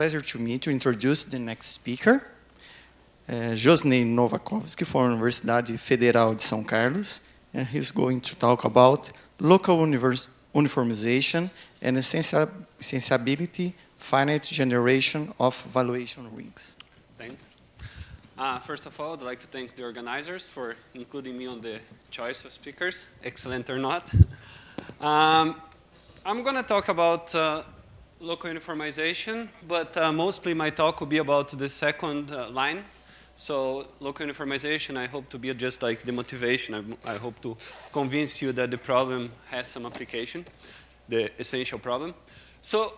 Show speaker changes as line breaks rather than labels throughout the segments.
Pleasure to meet you. Introduce the next speaker, Josney Novakovsky from Universidade Federal de São Carlos, and he's going to talk about local uniformization and sensibility finite generation of valuation rings.
Thanks. First of all, I'd like to thank the organizers for including me on the choice of speakers, excellent or not. I'm going to talk about local uniformization, but mostly my talk will be about the second line. So local uniformization, I hope to be just like the motivation. I hope to convince you that the problem has some application, the essential problem. So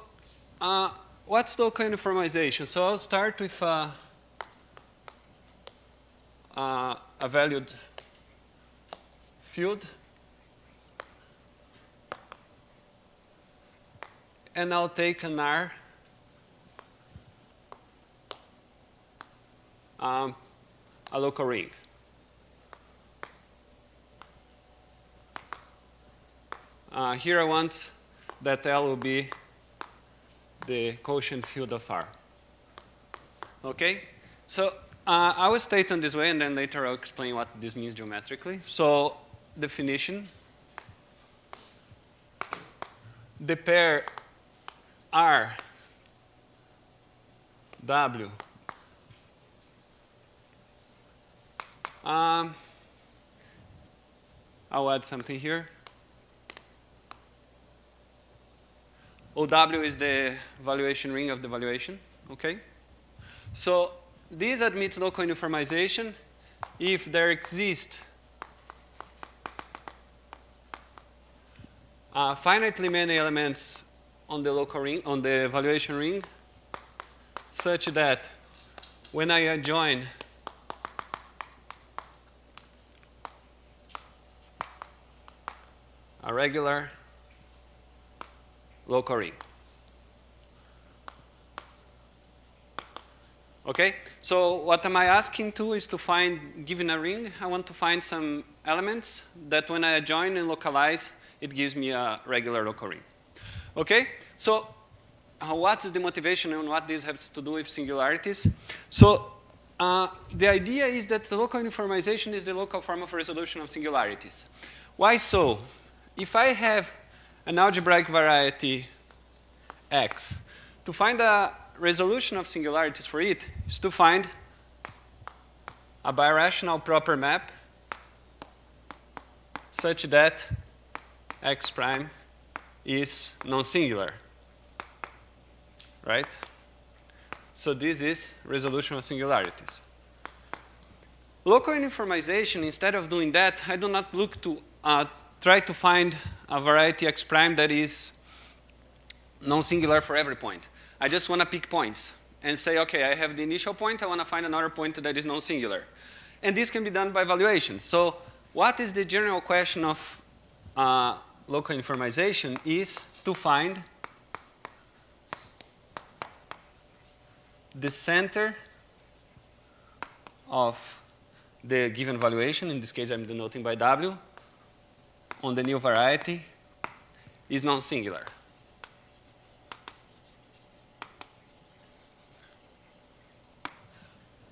what's local uniformization? So I'll start with a valued field. And I'll take an R, a local ring. Here I want that L will be the quotient field of R. Okay? So I will state it this way, and then later I'll explain what this means geometrically. So definition, the pair R, W, I'll add something here. OW is the valuation ring of the valuation, okay? So this admits local uniformization if there exist finitely many elements on the local ring, on the valuation ring, such that when I adjoin a regular local ring. Okay? So what am I asking to is to find, given a ring, I want to find some elements that when I adjoin and localize, it gives me a regular local ring. Okay? So what is the motivation and what this has to do with singularities? So the idea is that the local uniformization is the local form of resolution of singularities. Why so? If I have an algebraic variety X, to find a resolution of singularities for it is to find a birational proper map such that X prime is non-singular, right? So this is resolution of singularities. Local uniformization, instead of doing that, I do not look to try to find a variety X prime that is non-singular for every point. I just want to pick points and say, okay, I have the initial point, I want to find another point that is non-singular. And this can be done by valuation. So what is the general question of local uniformization is to find the center of the given valuation, in this case I'm denoting by W, on the new variety is non-singular.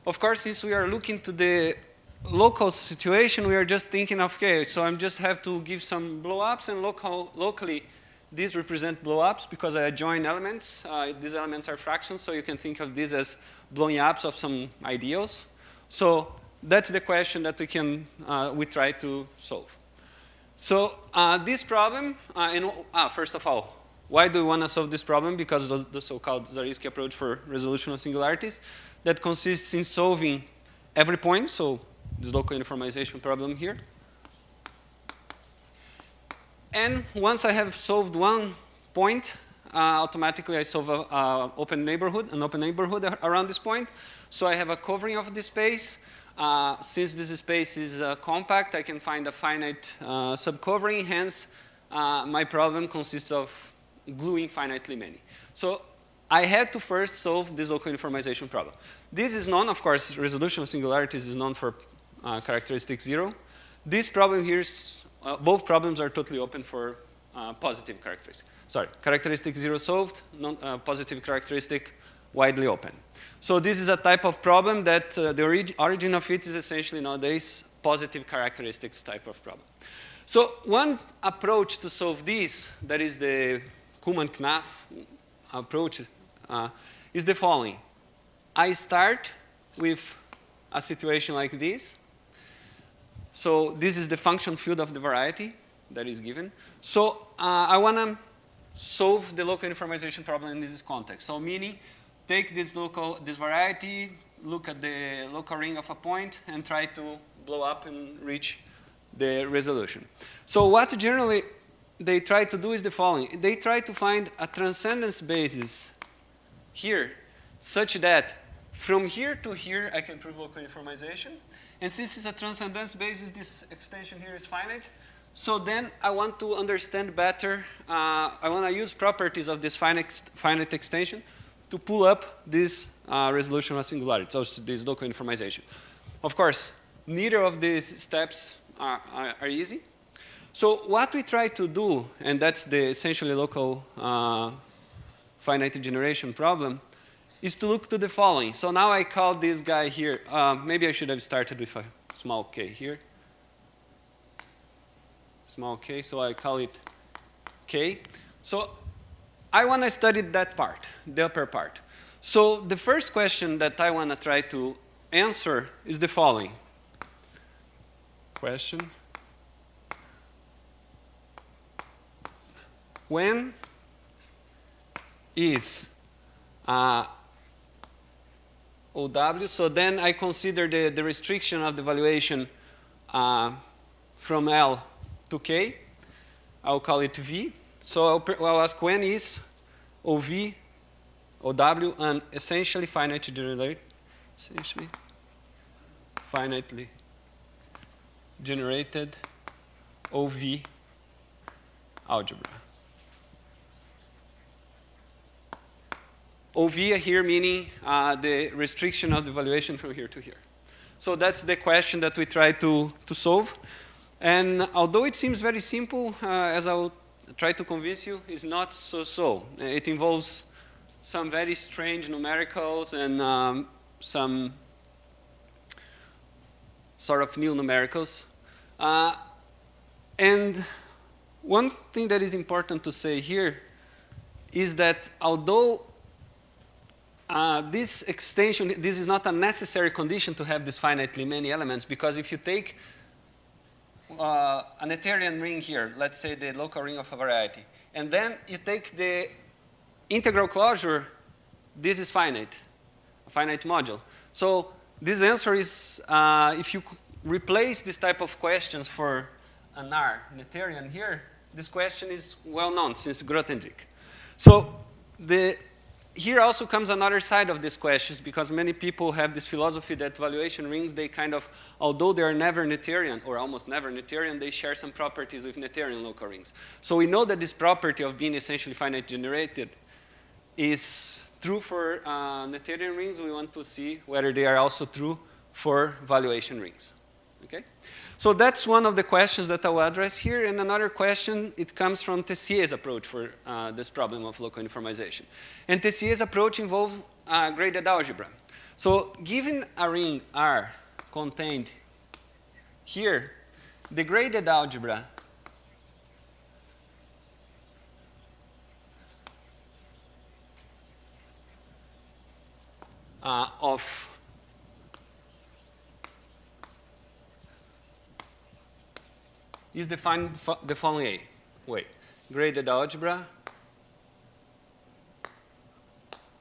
Of course, since we are looking to the local situation, we are just thinking of, okay, so I just have to give some blow-ups, and locally, these represent blow-ups because I adjoin elements. These elements are fractions, so you can think of this as blowing ups of some ideals. So that's the question that we try to solve. So this problem, first of all, why do we want to solve this problem? Because of the so-called Zariski approach for resolution of singularities that consists in solving every point, so this local uniformization problem here. And once I have solved one point, automatically I solve an open neighborhood around this point. So I have a covering of this space. Since this space is compact, I can find a finite subcovering. Hence, my problem consists of gluing finitely many. So I had to first solve this local uniformization problem. This is known, of course, resolution of singularities is known for characteristic 0. This problem here is, both problems are totally open for positive characteristics. Sorry, characteristic 0 solved, positive characteristic widely open. So this is a type of problem that the origin of it is essentially nowadays positive characteristics type of problem. So one approach to solve this, that is the Kuhlmann-Knaff approach, is the following. I start with a situation like this. So this is the function field of the variety that is given. So I want to solve the local uniformization problem in this context. So meaning, take this variety, look at the local ring of a point, and try to blow up and reach the resolution. So what generally they try to do is the following. They try to find a transcendence basis here, such that from here to here I can prove local uniformization. And since it's a transcendence basis, this extension here is finite. So then I want to understand better, I want to use properties of this finite extension to pull up this resolution of singularity, so this local uniformization. Of course, neither of these steps are easy. So what we try to do, and that's the essentially local finite generation problem, is to look to the following. So now I call this guy here, maybe I should have started with a small k here. Small k, so I call it k. So I want to study that part, the upper part. So the first question that I want to try to answer is the following. Question. When is OW, so then I consider the restriction of the valuation from L to K. I'll call it V. So I'll ask when is OV, OW, an essentially finitely generated OV algebra. OV here meaning the restriction of the valuation from here to here. So that's the question that we try to solve. And although it seems very simple, as I'll try to convince you, it's not so. It involves some very strange numericals and some sort of new numericals. And one thing that is important to say here is that although this extension, this is not a necessary condition to have this finitely many elements, because if you take an Noetherian ring here, let's say the local ring of a variety, and then you take the integral closure, this is finite, a finite module. So this answer is, if you replace this type of questions for an R Noetherian here, this question is well known since Grothendieck. So here also comes another side of these questions, because many people have this philosophy that valuation rings, they kind of, although they are never Noetherian or almost never Noetherian, they share some properties with Noetherian local rings. So we know that this property of being essentially finite generated is true for Noetherian rings. We want to see whether they are also true for valuation rings. Okay? So that's one of the questions that I will address here. And another question, it comes from Tessier's approach for this problem of local uniformization. And Tessier's approach involves graded algebra. So given a ring R contained here, the graded algebra of is defined the following way. Graded algebra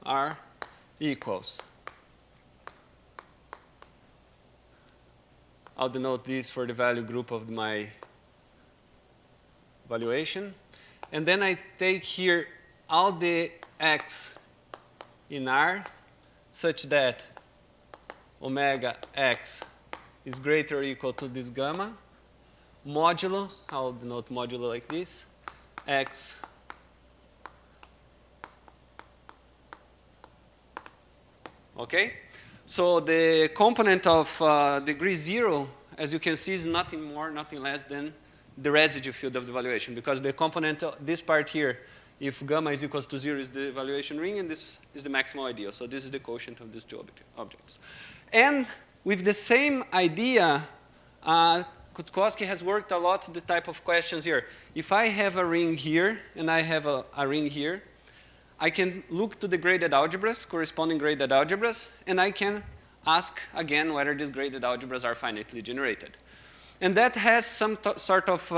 R equals, I'll denote this for the value group of my valuation. And then I take here all the x in R such that omega x is greater or equal to this gamma, modulo, I'll denote modulo like this, x okay? So the component of degree 0, as you can see, is nothing more, nothing less than the residue field of the valuation, because the component, this part here, if gamma is equals to 0 is the evaluation ring, and this is the maximal ideal. So this is the quotient of these two objects. And with the same idea, Kutkowski has worked a lot the type of questions here. If I have a ring here and I have a ring here, I can look to the graded algebras, corresponding graded algebras, and I can ask again whether these graded algebras are finitely generated. And that has some sort of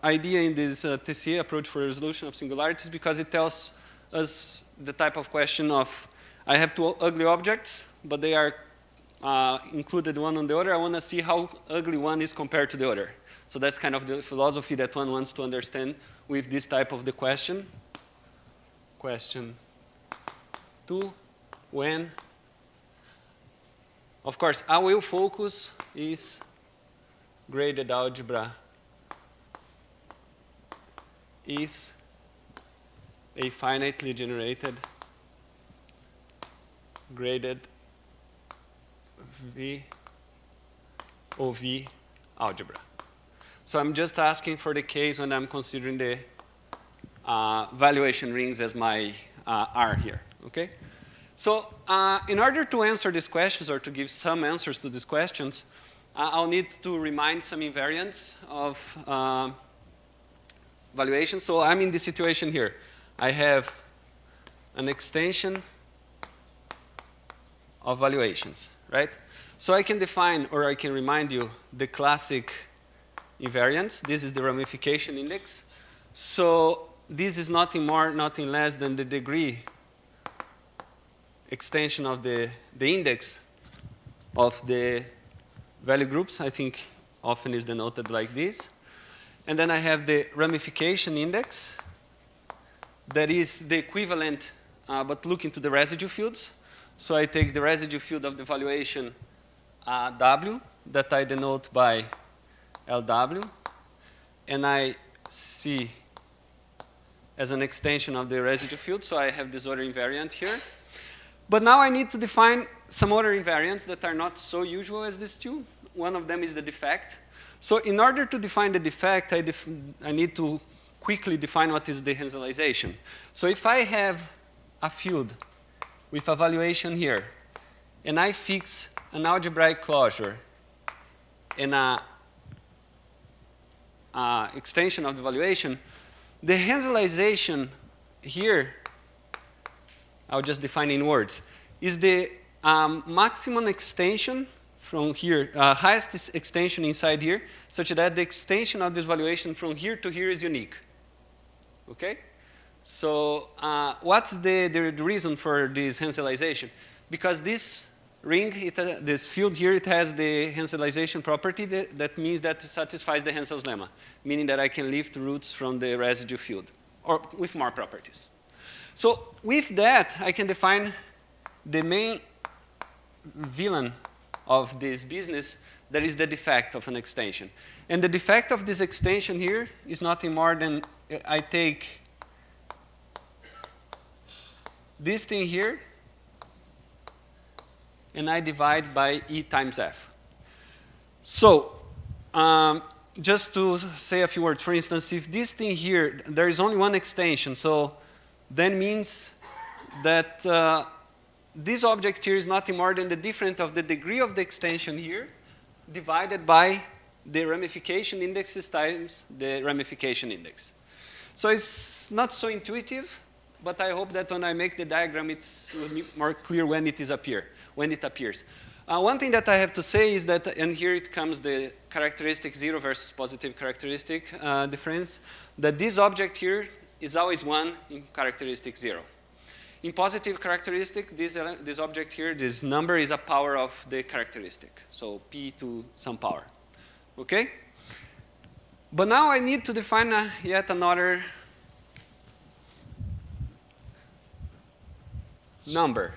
idea in this TCA approach for resolution of singularities, because it tells us the type of question of, I have two ugly objects, but they are included one on the other. I want to see how ugly one is compared to the other. So that's kind of the philosophy that one wants to understand with this type of the question. Question 2, when, of course, I will focus is graded algebra is a finitely generated graded VOV algebra. So I'm just asking for the case when I'm considering the valuation rings as my R here, okay? So in order to answer these questions or to give some answers to these questions, I'll need to remind some invariants of valuation. So I'm in this situation here. I have an extension of valuations, right? So I can define, or I can remind you, the classic invariants. This is the ramification index. So this is nothing more, nothing less than the degree extension of the index of the value groups. I think often is denoted like this. And then I have the ramification index that is the equivalent, but look into the residue fields. So I take the residue field of the valuation W that I denote by LW, and I see as an extension of the residue field. So I have this other invariant here. But now I need to define some other invariants that are not so usual as these two. One of them is the defect. So in order to define the defect, I need to quickly define what is the Henselization. So if I have a field with a valuation here, and I fix an algebraic closure and a extension of the valuation, the Henselization here, I'll just define in words, is the maximum extension from here, highest extension inside here, such that the extension of this valuation from here to here is unique. Okay? So what's the reason for this Henselization? Because this ring, this field here, it has the Henselization property that means that it satisfies the Hensel's lemma, meaning that I can lift roots from the residue field, or with more properties. So with that, I can define the main villain of this business, that is the defect of an extension. And the defect of this extension here is nothing more than I take this thing here and I divide by E times F. So just to say a few words, for instance, if this thing here, there is only one extension, so that means that this object here is nothing more than the difference of the degree of the extension here divided by the ramification indexes times the ramification index. So it's not so intuitive, but I hope that when I make the diagram, it's more clear when it appears. One thing that I have to say is that, and here it comes the characteristic 0 versus positive characteristic difference, that this object here is always 1 in characteristic 0. In positive characteristic, this object here, this number is a power of the characteristic. So P to some power. Okay? But now I need to define yet another number.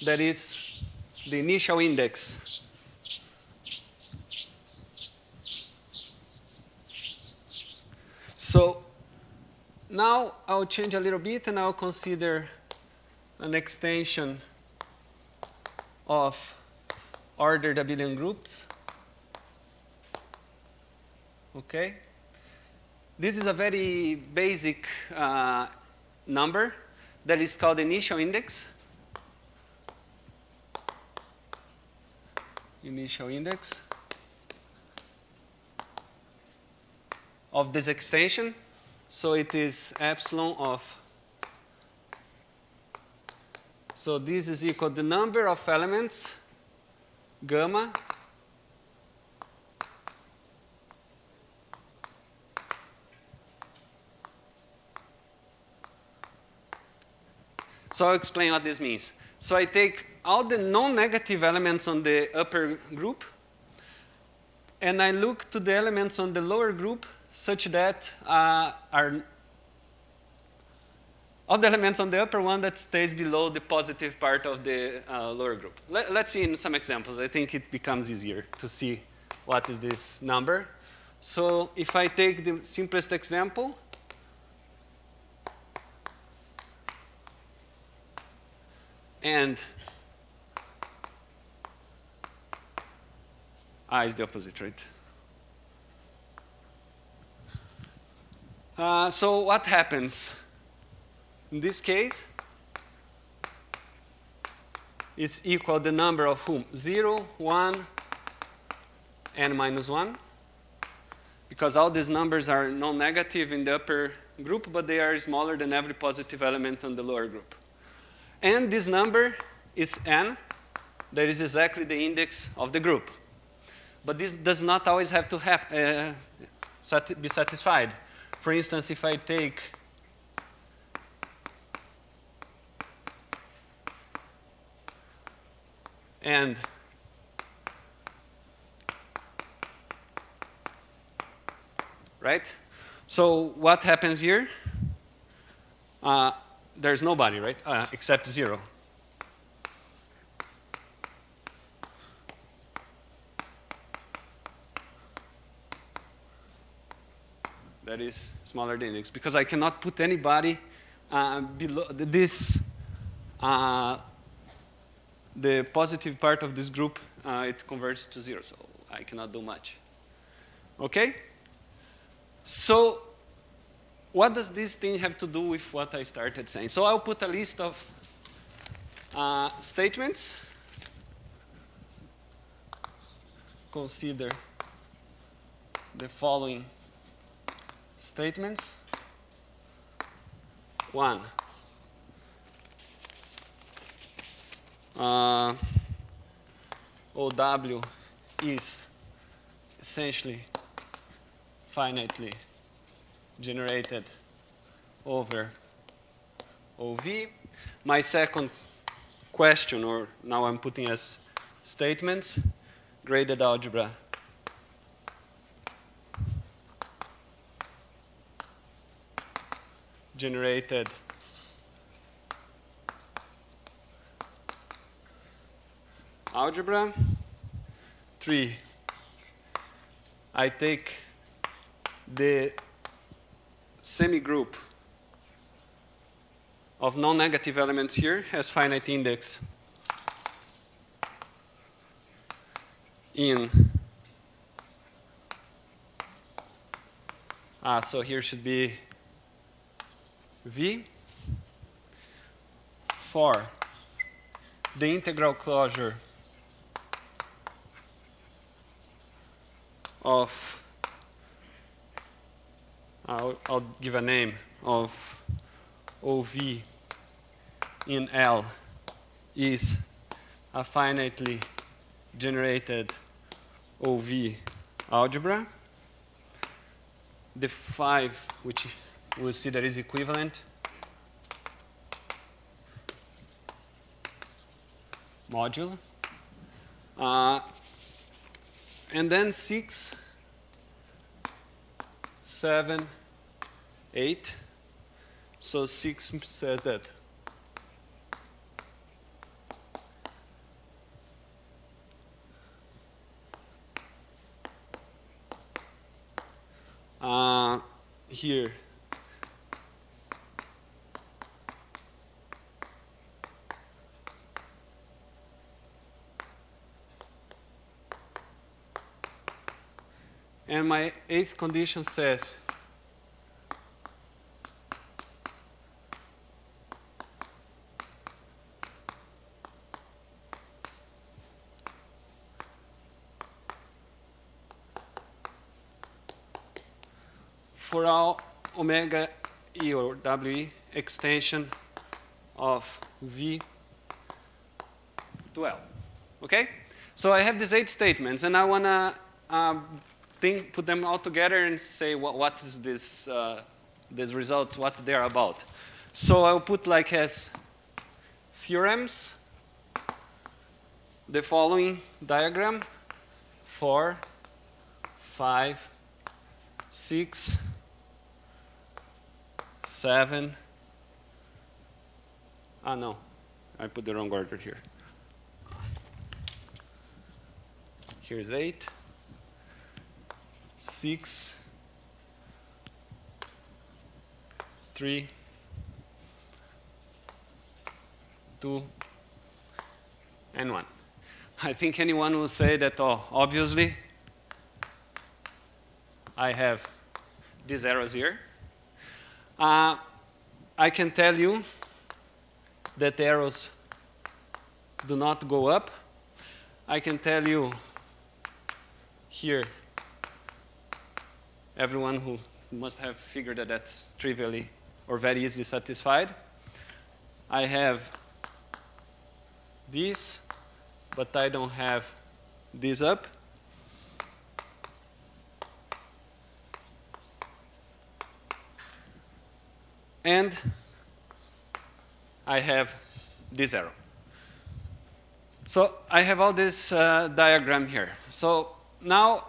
That is the initial index. So now I'll change a little bit and I'll consider an extension of ordered abelian groups. Okay? This is a very basic number that is called initial index. Initial index of this extension. So it is epsilon of, so this is equal to the number of elements, gamma, so I'll explain what this means. So I take all the non-negative elements on the upper group, and I look to the elements on the lower group such that are all the elements on the upper one that stays below the positive part of the lower group. Let's see in some examples. I think it becomes easier to see what is this number. So if I take the simplest example, and is the opposite, right? So what happens? In this case, it's equal to the number of whom? 0, 1, and minus 1. Because all these numbers are non-negative in the upper group, but they are smaller than every positive element on the lower group. And this number is n. That is exactly the index of the group. But this does not always have to be satisfied. For instance, if I take and right? So what happens here? There's nobody, right? Except 0. That is smaller than index, because I cannot put anybody below this. The positive part of this group, it converts to 0, so I cannot do much. Okay? So what does this thing have to do with what I started saying? So I'll put a list of statements. Consider the following statements. 1. OW is essentially finitely generated over OV. My second question, or now I'm putting as statements, graded algebra generated algebra. 3, I take the semigroup of non-negative elements here has finite index in, so here should be V. 4, the integral closure of, I'll give a name, of OV in L is a finitely generated OV algebra. The 5, which we'll see that is equivalent, module. And then 6, 7, 8. So 6 says that here and my 8th condition says for all omega E or WE extension of V to L. Okay? So I have these 8 statements, and I want to put them all together and say what is this, these results, what they're about. So I'll put like as theorems the following diagram: 4, 5, 6, 7. Ah, no, I put the wrong order here. Here's 8, 6, 3, 2, and 1. I think anyone will say that, oh, obviously, I have these arrows here. I can tell you that the arrows do not go up. I can tell you here, everyone who must have figured that that's trivially or very easily satisfied. I have this, but I don't have this up. And I have this arrow. So I have all this diagram here. So now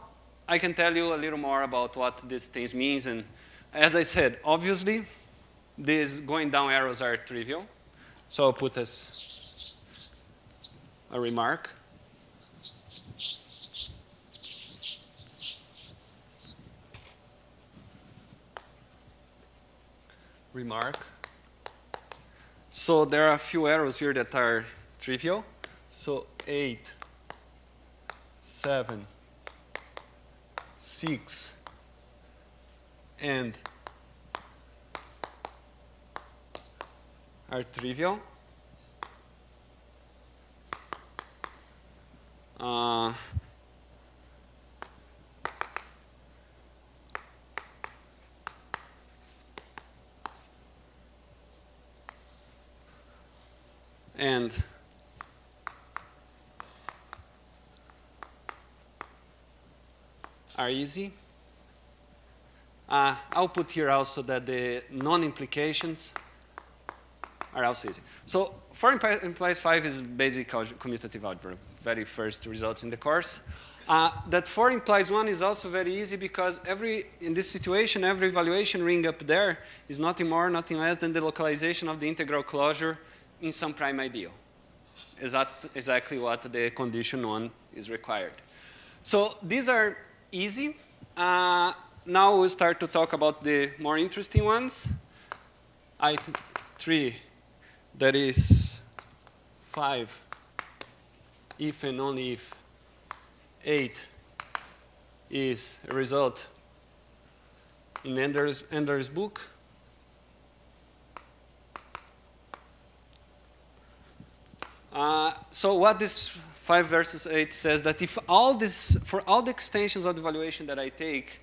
I can tell you a little more about what these things means. And as I said, obviously, these going down arrows are trivial. So I'll put as a remark. Remark. So there are a few arrows here that are trivial. So 8, 7, 6, and are trivial. And are easy. I'll put here also that the non-implications are also easy. So 4 implies 5 is basic commutative algebra, very first results in the course. That 4 implies 1 is also very easy because in this situation, every evaluation ring up there is nothing more, nothing less than the localization of the integral closure in some prime ideal. Exactly what the condition 1 is required. So these are easy. Now we'll start to talk about the more interesting ones. I3, that is 5, if and only if 8 is a result in Ender's book. So what this 5 versus 8 says that if for all the extensions of the evaluation that I take,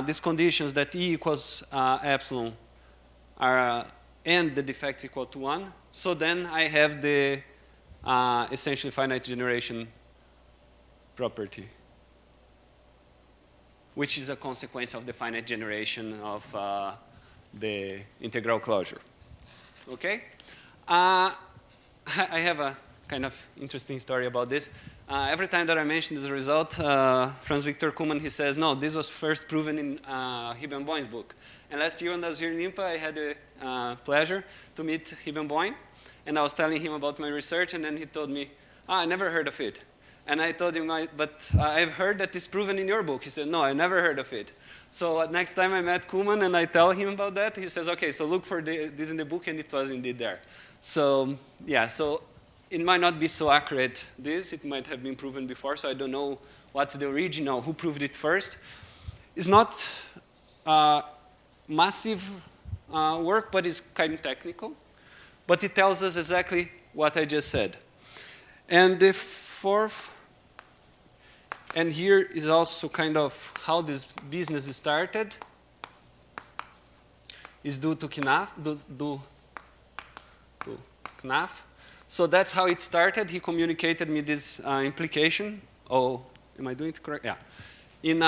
these conditions that E equals epsilon are, and the defects equal to 1, so then I have the essentially finite generation property, which is a consequence of the finite generation of the integral closure. Okay? I have a kind of interesting story about this. Every time that I mention this result, Franz Victor Kuhlmann, he says, no, this was first proven in Hibbenboim's book. And last year when I was here in IMPA, I had the pleasure to meet Hibbenboim. And I was telling him about my research, and then he told me, I never heard of it. And I told him, but I've heard that it's proven in your book. He said, no, I never heard of it. So next time I met Kuhlmann and I tell him about that, he says, okay, so look for this in the book, and it was indeed there. So yeah, so it might not be so accurate, it might have been proven before, so I don't know what's the original, who proved it first. It's not massive work, but it's kind of technical. But it tells us exactly what I just said. And the fourth, and here is also kind of how this business started. is due to Knopf. Knopf. So that's how it started. He communicated me this implication. Oh, am I doing it correct? Yeah. In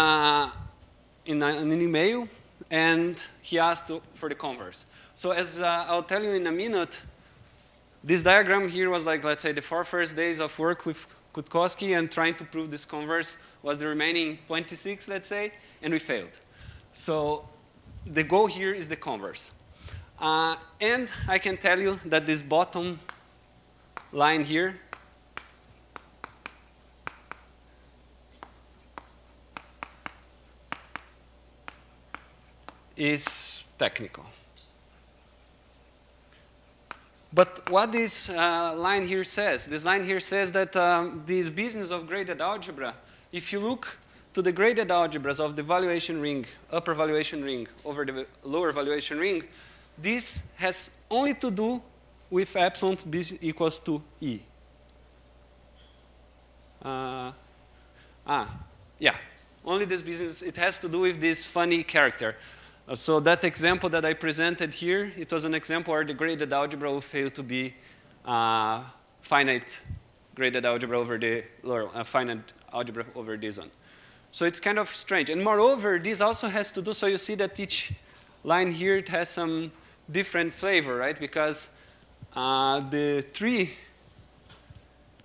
an email, and he asked for the converse. So as I'll tell you in a minute, this diagram here was like, let's say, the 4 first days of work with Kutkowski, and trying to prove this converse was the remaining 26, let's say, and we failed. So the goal here is the converse. And I can tell you that this bottom line here is technical. But what this line here says, that this business of graded algebra, if you look to the graded algebras of the valuation ring, upper valuation ring over the lower valuation ring, this has only to do with epsilon b equals to E. Yeah, only this business, it has to do with this funny character. So that example that I presented here, it was an example where the graded algebra will fail to be finite graded algebra over the lower, finite algebra over this one. So it's kind of strange. And moreover, this also has to do, so you see that each line here, it has some different flavor, right? Because the tree,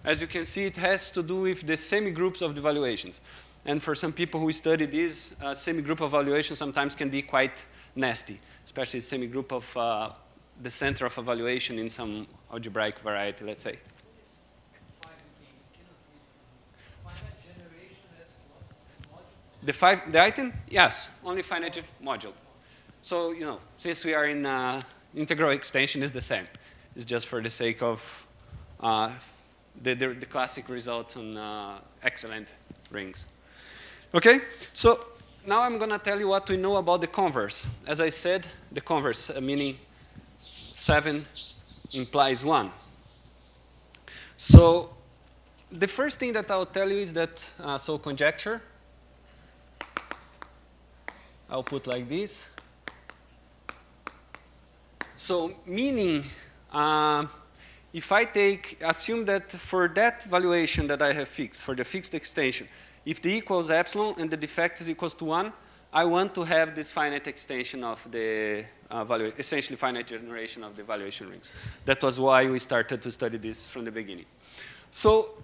as you can see, it has to do with the semigroups of the valuations. And for some people who study this, semigroup of valuation sometimes can be quite nasty, especially semigroup of the center of evaluation in some algebraic variety, let's say. The item? Yes, only finite module. So, you know, since we are in integral extension is the same. It's just for the sake of the classic result on excellent rings. Okay, so now I'm going to tell you what we know about the converse. As I said, the converse, meaning 7 implies 1. So the first thing that I'll tell you is that, so conjecture, I'll put like this. So meaning, if I assume that for that valuation that I have fixed, for the fixed extension, if the equals epsilon and the defect is equals to 1, I want to have this finite extension of the essentially finite generation of the valuation rings. That was why we started to study this from the beginning. So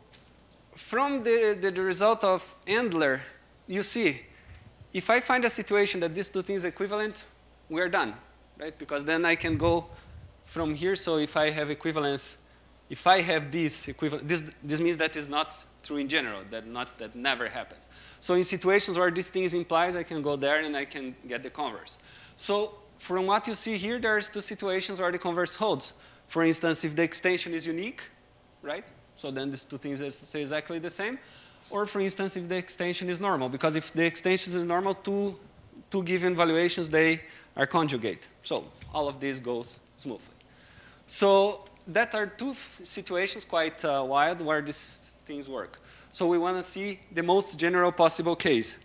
from the result of Endler, you see, if I find a situation that these two things are equivalent, we are done, right? Because then I can go from here. So if I have equivalence, if I have this equivalent, this means that is not true in general, that never happens. So in situations where these things implies, I can go there and I can get the converse. So from what you see here, there's 2 situations where the converse holds. For instance, if the extension is unique, right? So then these 2 things say exactly the same. Or for instance, if the extension is normal, because if the extension is normal, two given valuations, they are conjugate. So all of this goes smoothly. So that are 2 situations quite wild where these things work. So we want to see the most general possible case.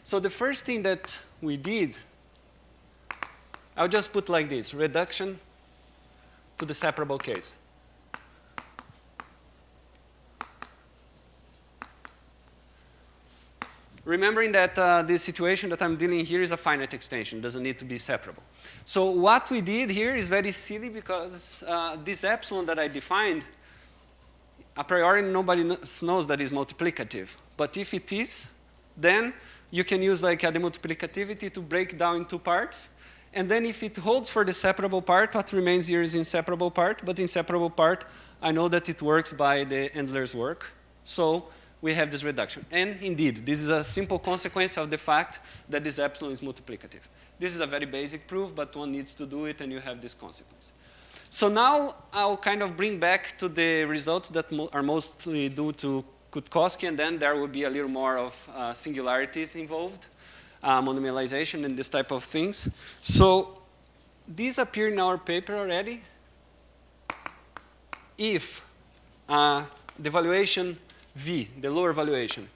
So the first thing that we did, I'll just put like this, reduction to the separable case. Remembering that the situation that I'm dealing here is a finite extension, doesn't need to be separable. So what we did here is very silly because this epsilon that I defined, a priori nobody knows that is multiplicative. But if it is, then you can use like the multiplicativity to break down in 2 parts. And then if it holds for the separable part, what remains here is inseparable part. But inseparable part, I know that it works by the Endler's work. So we have this reduction. And indeed, this is a simple consequence of the fact that this epsilon is multiplicative. This is a very basic proof, but one needs to do it, and you have this consequence. So now I'll kind of bring back to the results that are mostly due to Kutkowski, and then there will be a little more of singularities involved, monomialization and this type of things. So these appear in our paper already. If the valuation V, the lower valuation,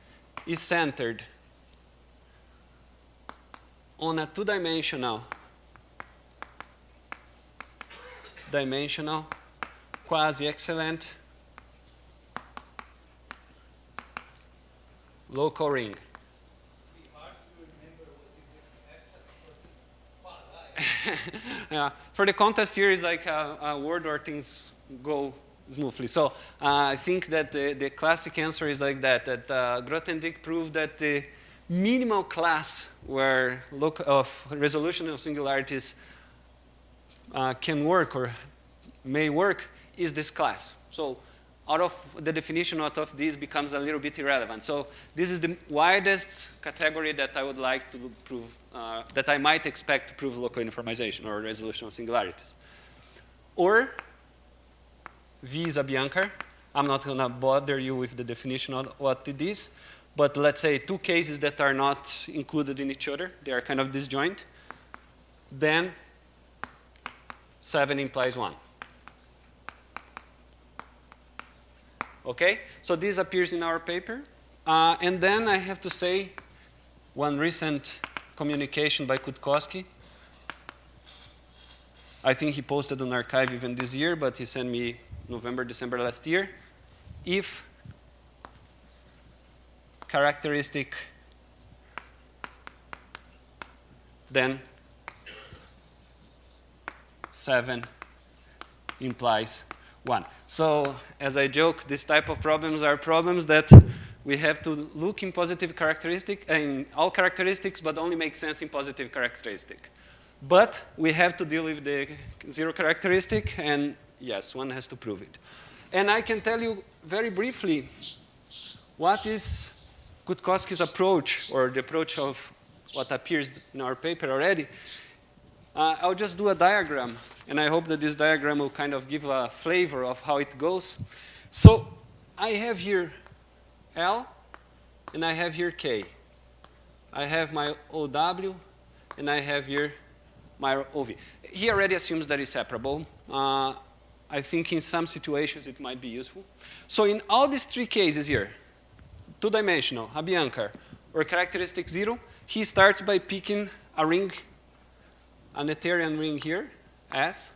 is centered on a 2-dimensional dimensional, quasi-excellent local ring. Yeah, for the contest here is like a word where things go smoothly. So I think that the classic answer is like that Grothendieck proved that the minimal class where of resolution of singularities can work or may work is this class. So out of the definition, out of this becomes a little bit irrelevant. So this is the widest category that I would like to prove, that I might expect to prove local uniformization or resolution of singularities. Or V is a Biancar. I'm not going to bother you with the definition of what it is, but let's say two cases that are not included in each other, they are kind of disjoint, then 7 implies 1. Okay, so this appears in our paper. And then I have to say one recent communication by Kutkowski. I think he posted on arXiv even this year, but he sent me November, December last year. If characteristic, then 7 implies 1. So as I joke, this type of problems are problems that we have to look in positive characteristic, in all characteristics, but only make sense in positive characteristic. But we have to deal with the zero characteristic, and yes, one has to prove it. And I can tell you very briefly what is Kutkowski's approach, or the approach of what appears in our paper already. I'll just do a diagram, and I hope that this diagram will kind of give a flavor of how it goes. So I have here L, and I have here K. I have my OW, and I have here my OV. He already assumes that it's separable. I think in some situations it might be useful. So in all these three cases here, two-dimensional, a Biancar, or characteristic 0, he starts by picking a ring, a Noetherian ring here, S.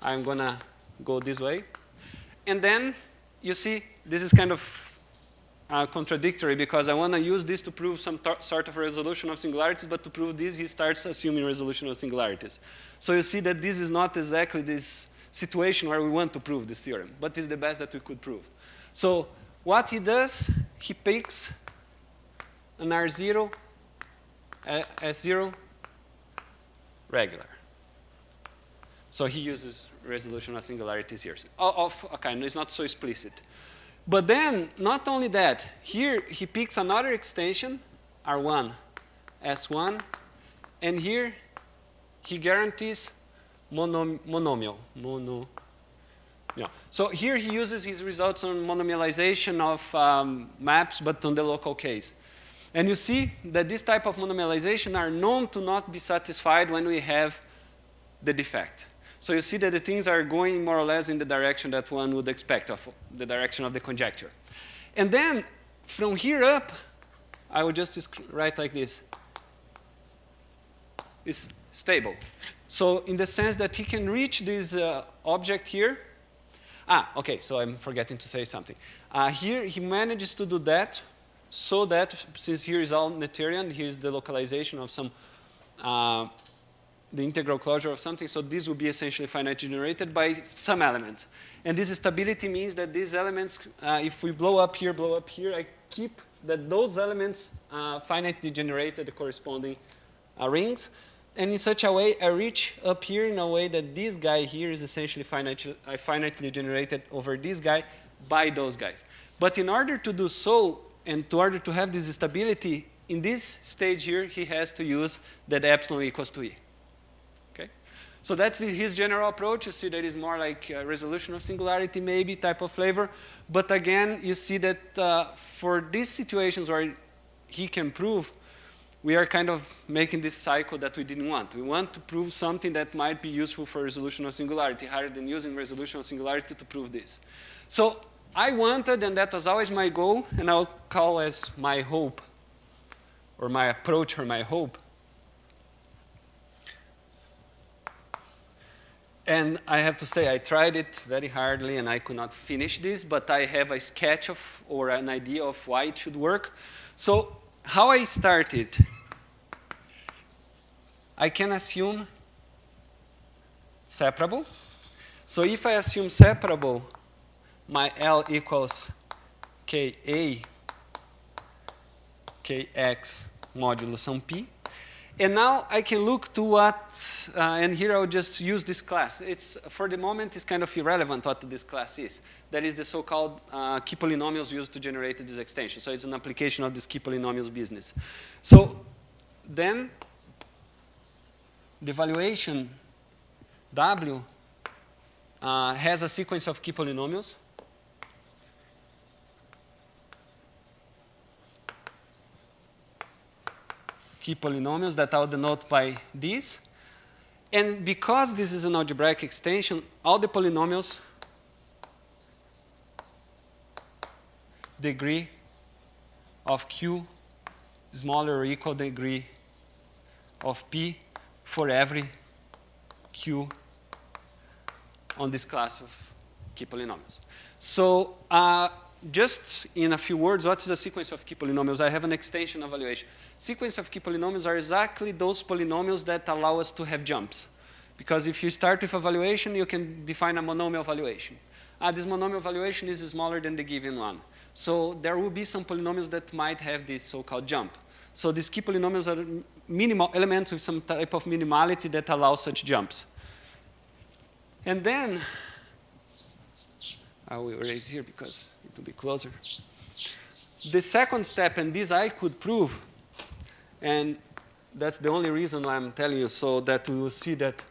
I'm going to go this way. And then, you see, this is kind of contradictory because I want to use this to prove some sort of resolution of singularities, but to prove this, he starts assuming resolution of singularities. So you see that this is not exactly this situation where we want to prove this theorem, but it's the best that we could prove. So what he does, he picks an R0, S0, regular. So he uses resolution of singularities here. Okay, it's not so explicit. But then, not only that, here he picks another extension, R1, S1, and here he guarantees monomial. So here he uses his results on monomialization of maps, but on the local case. And you see that this type of monomialization are known to not be satisfied when we have the defect. So you see that the things are going more or less in the direction that one would expect, of the direction of the conjecture. And then from here up, I would just write like this. It's stable. So in the sense that he can reach this object here. Okay, so I'm forgetting to say something. Here he manages to do that so that, since here is all Noetherian, here's the localization of some, the integral closure of something, so this will be essentially finite generated by some elements. And this stability means that these elements, if we blow up here, I keep that those elements finitely generated the corresponding rings. And in such a way, I reach up here in a way that this guy here is essentially finitely generated over this guy by those guys. But in order to do so, and in order to have this stability, in this stage here, he has to use that epsilon equals to E. Okay? So that's his general approach. You see that is more like a resolution of singularity, maybe, type of flavor. But again, you see that for these situations where he can prove, we are kind of making this cycle that we didn't want. We want to prove something that might be useful for resolution of singularity, rather than using resolution of singularity to prove this. So I wanted, and that was always my goal, and I'll call as my hope, or my approach, or my hope, And I have to say, I tried it very hardly and I could not finish this, but I have a sketch of, or an idea of why it should work. So how I started, I can assume separable. So if I assume separable, my L equals Ka Kx modulo some P. And now I can look to what, and here I'll just use this class. It's, for the moment, it's kind of irrelevant what this class is. That is the so-called key polynomials used to generate this extension. So it's an application of this key polynomials business. So then the valuation W has a sequence of key polynomials. Key polynomials that I'll denote by this. And because this is an algebraic extension, all the polynomials degree of Q smaller or equal degree of P for every Q on this class of key polynomials. So just in a few words, what is the sequence of key polynomials? I have an extension evaluation. Sequence of key polynomials are exactly those polynomials that allow us to have jumps. Because if you start with a valuation, you can define a monomial valuation. This monomial valuation is smaller than the given one. So there will be some polynomials that might have this so-called jump. So these key polynomials are minimal elements with some type of minimality that allow such jumps. And then, I will erase here because it will be closer. The second step, and this I could prove, and that's the only reason why I'm telling you, so that we will see that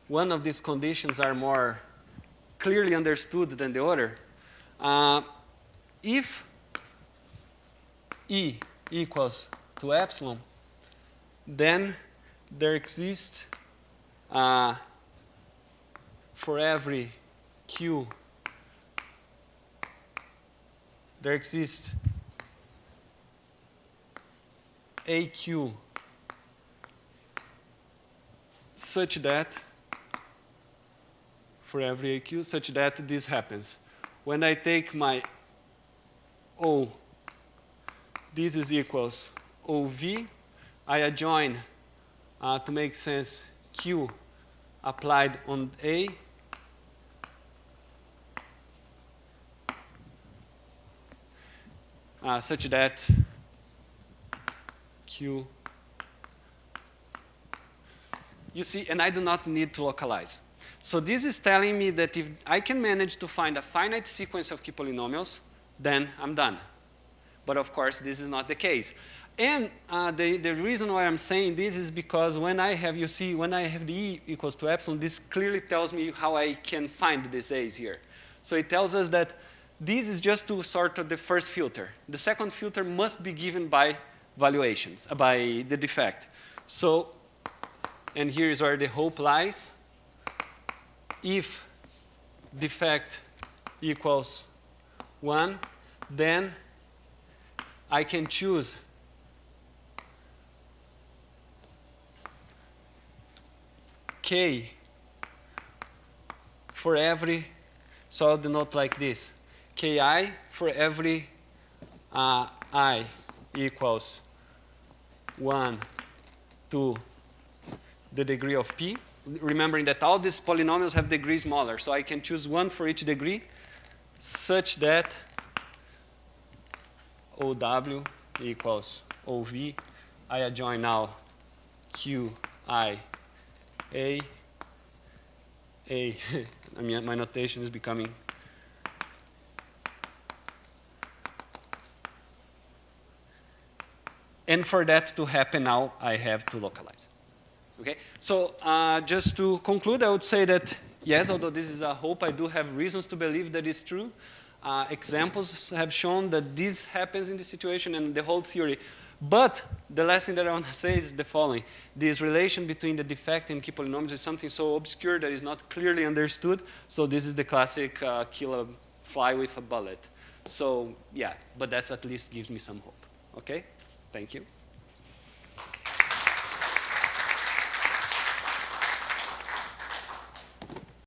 one of these conditions are more clearly understood than the other. If E equals to epsilon, then there exists for every Q, there exists AQ such that, for every AQ, such that this happens. When I take my O, this is equals OV, I adjoin, to make sense, Q applied on A, such that Q, you see, and I do not need to localize. So this is telling me that if I can manage to find a finite sequence of key polynomials, then I'm done. But of course, this is not the case. And the reason why I'm saying this is because when I have, you see, when I have the E equals to epsilon, this clearly tells me how I can find these A's here. So it tells us that this is just to sort of the first filter. The second filter must be given by valuations, by the defect. So, and here is where the hope lies. If defect equals 1, then I can choose K for every, so I'll denote like this, Ki for every I equals 1 to the degree of P. Remembering that all these polynomials have degrees smaller, so I can choose 1 for each degree such that OW equals OV. I adjoin now QI A. I mean, my notation is becoming and for that to happen now, I have to localize. Okay, so just to conclude, I would say that yes, although this is a hope, I do have reasons to believe that it's true. Examples have shown that this happens in this situation and the whole theory. But the last thing that I want to say is the following. This relation between the defect and key polynomials is something so obscure that is not clearly understood. So this is the classic kill a fly with a bullet. So yeah, but that at least gives me some hope. Okay, thank you.